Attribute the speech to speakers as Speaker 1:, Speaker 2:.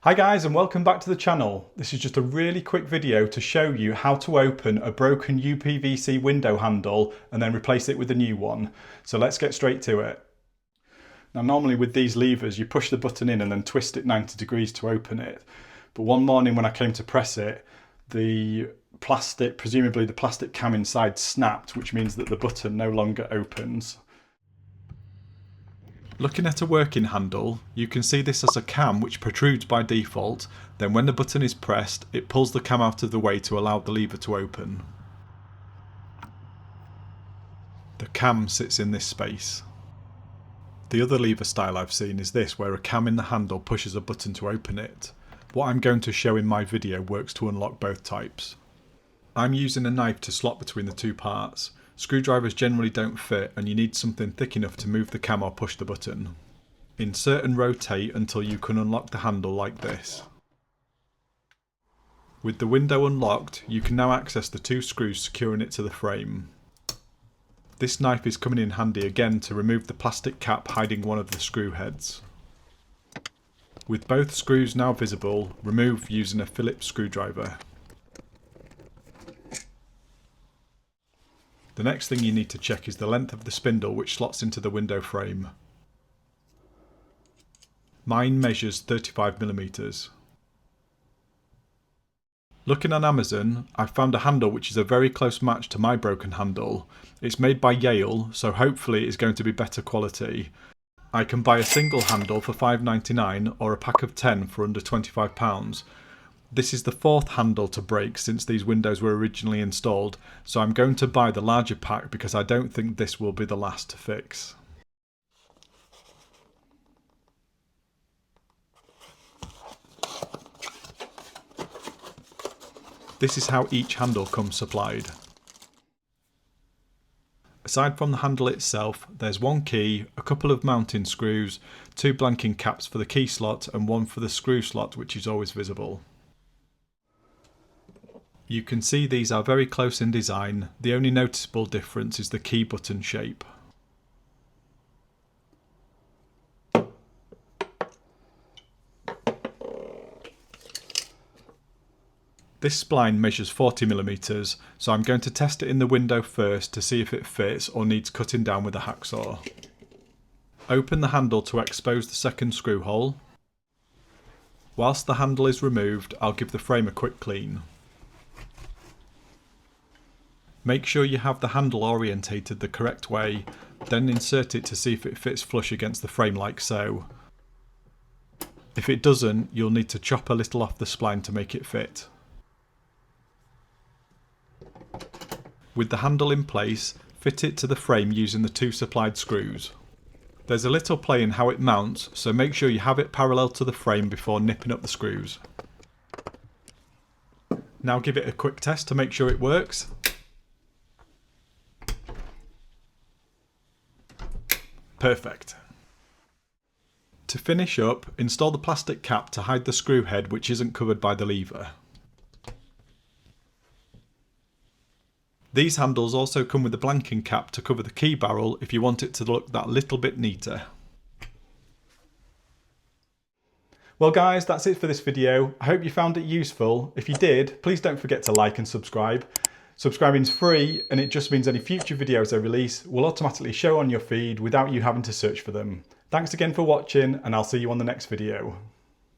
Speaker 1: Hi guys, and welcome back to the channel. This is just a really quick video to show you how to open a broken uPVC window handle and then replace it with a new one. So let's get straight to it. Now normally with these levers you push the button in and then twist it 90 degrees to open it. But one morning when I came to press it, the plastic, presumably the plastic cam inside, snapped, which means that the button no longer opens. Looking at a working handle, you can see this as a cam which protrudes by default. Then when the button is pressed, it pulls the cam out of the way to allow the lever to open. The cam sits in this space. The other lever style I've seen is this, where a cam in the handle pushes a button to open it. What I'm going to show in my video works to unlock both types. I'm using a knife to slot between the two parts. Screwdrivers generally don't fit and you need something thick enough to move the cam or push the button. Insert and rotate until you can unlock the handle like this. With the window unlocked, you can now access the two screws securing it to the frame. This knife is coming in handy again to remove the plastic cap hiding one of the screw heads. With both screws now visible, remove using a Phillips screwdriver. The next thing you need to check is the length of the spindle which slots into the window frame. Mine measures 35mm. Looking on Amazon, I found a handle which is a very close match to my broken handle. It's made by Yale, so hopefully it's going to be better quality. I can buy a single handle for $5.99 or a pack of 10 for under £25. This is the fourth handle to break since these windows were originally installed, so I'm going to buy the larger pack because I don't think this will be the last to fix. This is how each handle comes supplied. Aside from the handle itself, there's one key, a couple of mounting screws, two blanking caps for the key slot and one for the screw slot which is always visible. You can see these are very close in design, the only noticeable difference is the key button shape. This spline measures 40mm, so I'm going to test it in the window first to see if it fits or needs cutting down with a hacksaw. Open the handle to expose the second screw hole. Whilst the handle is removed, I'll give the frame a quick clean. Make sure you have the handle orientated the correct way, then insert it to see if it fits flush against the frame like so. If it doesn't, you'll need to chop a little off the spline to make it fit. With the handle in place, fit it to the frame using the two supplied screws. There's a little play in how it mounts, so make sure you have it parallel to the frame before nipping up the screws. Now give it a quick test to make sure it works. Perfect. To finish up, install the plastic cap to hide the screw head which isn't covered by the lever. These handles also come with a blanking cap to cover the key barrel if you want it to look that little bit neater. Well guys, that's it for this video. I hope you found it useful. If you did, please don't forget to like and subscribe. Subscribing is free and it just means any future videos I release will automatically show on your feed without you having to search for them. Thanks again for watching and I'll see you on the next video.